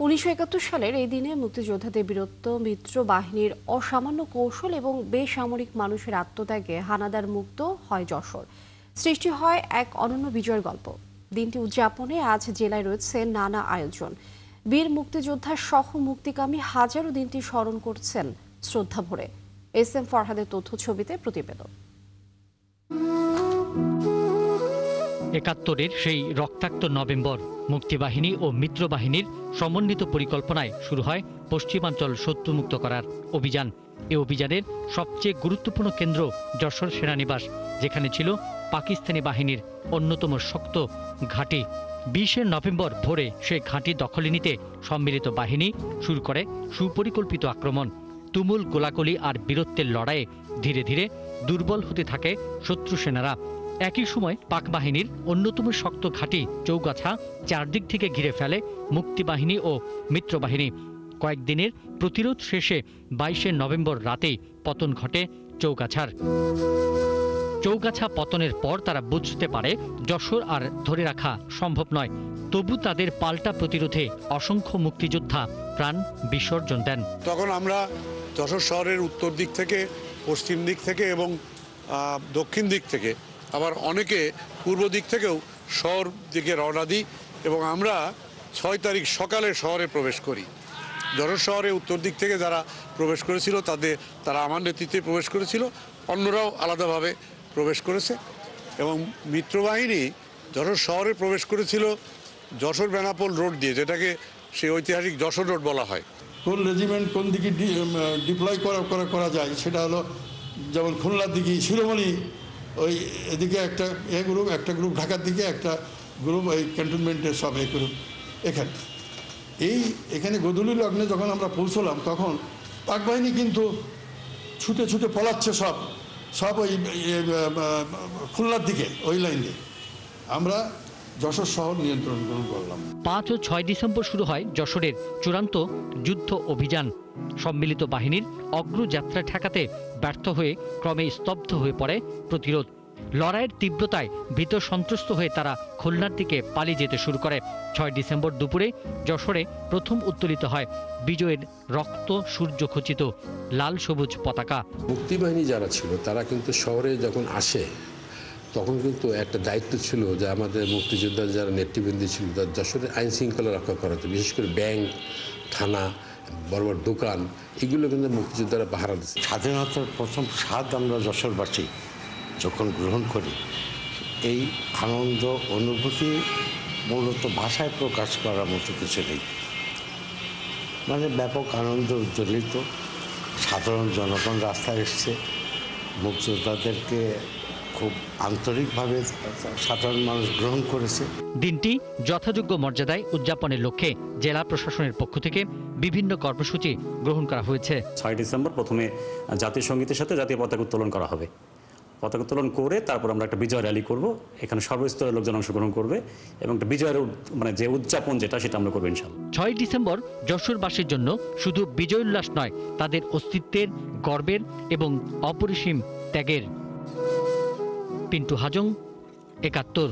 ১৯৭১ সালের এই দিনে মুক্তিযোদ্ধাদের বীরত্ব, মিত্র বাহিনীর অসামান্য কৌশল এবং বেসামরিক মানুষের আত্মত্যাগে হানাদার মুক্ত হয় যশোর। সৃষ্টি হয় এক অনন্য বিজয়ের গল্প। দিনটি উদযাপনে আজ জেলায় রয়েছে নানা আয়োজন। বীর মুক্তিযোদ্ধার সহ মুক্তিকামী হাজারো দিনটি স্মরণ করছেন শ্রদ্ধা ভরে। এস এম ফরহাদের তথ্য ছবিতে প্রতিবেদন। ৭১-এর সেই রক্তাক্ত নভেম্বর মুক্তিবাহিনী ও মিত্রবাহিনীর সমন্বিত পরিকল্পনায় শুরু হয় পশ্চিমাঞ্চল শত্রুমুক্ত করার অভিযান। এ অভিযানের সবচেয়ে গুরুত্বপূর্ণ কেন্দ্র যশোর সেনানিবাস, যেখানে ছিল পাকিস্তানি বাহিনীর অন্যতম শক্ত ঘাঁটি। ২০ নভেম্বর ভোরে সে ঘাঁটি দখলে নিতে সম্মিলিত বাহিনী শুরু করে সুপরিকল্পিত আক্রমণ। তুমুল গোলাগুলি আর বীরত্বের লড়াইয়ে ধীরে ধীরে দুর্বল হতে থাকে শত্রু সেনারা। একই সময় পাক বাহিনীর অন্যতম শক্ত ঘাঁটি চৌগাছা চারদিক থেকে ঘিরে ফেলে মুক্তিবাহিনী ও মিত্রবাহিনী। কয়েকদিনের প্রতিরোধ শেষে ২২ নভেম্বর রাতেই পতন ঘটে চৌগাছার। চৌগাছা পতনের পর তারা বুঝতে পারে যশোর আর ধরে রাখা সম্ভব নয়। তবু তাদের পাল্টা প্রতিরোধে অসংখ্য মুক্তিযোদ্ধা প্রাণ বিসর্জন দেন। তখন আমরা যশোর শহরের উত্তর দিক থেকে, পশ্চিম দিক থেকে এবং দক্ষিণ দিক থেকে, আবার অনেকে পূর্ব দিক থেকেও শহর দিকে রওনা দিই এবং আমরা ৬ তারিখ সকালে শহরে প্রবেশ করি। যশোর শহরে উত্তর দিক থেকে যারা প্রবেশ করেছিল তারা আমার নেতৃত্বে প্রবেশ করেছিল, অন্যরাও আলাদাভাবে প্রবেশ করেছে এবং মিত্রবাহিনী যশোর শহরে প্রবেশ করেছিল যশোর বেনাপোল রোড দিয়ে, যেটাকে সেই ঐতিহাসিক যশোর রোড বলা হয়। কোন রেজিমেন্ট কোন দিকে ডিপ্লয় করা যায় সেটা হলো, যেমন খুলনার দিকে শিরোমণি, ওই এদিকে একটা গ্রুপ ঢাকার দিকে, একটা গ্রুপ ওই ক্যান্টনমেন্টের সব গ্রুপ এখানে গোধূলি লগ্নে যখন আমরা পৌঁছলাম তখন পাক বাহিনী কিন্তু ছুটে ছুটে পলাচ্ছে সব ওই খুলনার দিকে, ওই লাইন দিয়ে। আমরা যশোর শহর নিয়ন্ত্রণ করলাম। ৫ ও ৬ ডিসেম্বর শুরু হয় যশোরের চূড়ান্ত যুদ্ধ অভিযান। সম্মিলিত বাহিনীর অগ্রযাত্রা ঠেকাতে ব্যর্থ হয়ে ক্রমে স্তব্ধ হয়ে পড়ে প্রতিরোধ। লড়াইয়ের তীব্রতায় ভীত সন্ত্রস্ত হয়ে তারা খুলনার দিকে পালিয়ে যেতে শুরু করে। ৬ ডিসেম্বর দুপুরে যশোরে প্রথম উত্তোলিত হয় বিজয়ের রক্ত সূর্য খচিত লাল সবুজ পতাকা। মুক্তিবাহিনী যারা ছিল তারা কিন্তু শহরে যখন আসে তখন কিন্তু একটা দায়িত্ব ছিল যে আমাদের মুক্তিযোদ্ধা যারা নেতৃবৃন্দ ছিল যশোরের আইন শৃঙ্খলা রক্ষা করাতে, বিশেষ করে ব্যাংক, থানা, বড় বড় দোকান, এগুলো কিন্তু মুক্তিযোদ্ধারা পাহারা দিচ্ছে। স্বাধীনতার প্রথম স্বাদ আমরা যশোরবাসী যখন গ্রহণ করি, এই আনন্দ অনুভূতি মূলত ভাষায় প্রকাশ করার মতো কিছু নেই। মানে ব্যাপক আনন্দ উজ্জ্বলিত, সাধারণ জনগণ রাস্তায় এসছে, মুক্তিযোদ্ধাদেরকে খুব আন্তরিকভাবে সাধারণ মানুষ গ্রহণ করেছে। দিনটি যথাযোগ্য মর্যাদায় উদযাপনের লক্ষ্যে জেলা প্রশাসনের পক্ষ থেকে বিভিন্ন কর্মসূচি গ্রহণ করা হয়েছে। ৬ ডিসেম্বর প্রথমে জাতীয় সঙ্গীতের সাথে জাতীয় পতাকা উত্তোলন করা হবে। পতাকা উত্তোলন করে তারপর আমরা একটা বিজয় র্যালি করব। এখানে সর্বস্তরের লোকজন অংশগ্রহণ করবে এবং একটা বিজয়ের যে উদযাপন সেটা আমরা করবো ইনশাআল্লাহ। ৬ ডিসেম্বর যশোরবাসীর জন্য শুধু বিজয় উল্লাস নয়, তাদের অস্তিত্বের, গর্বের এবং অপরিসীম ত্যাগের। পিন্টু হাজং, ৭১।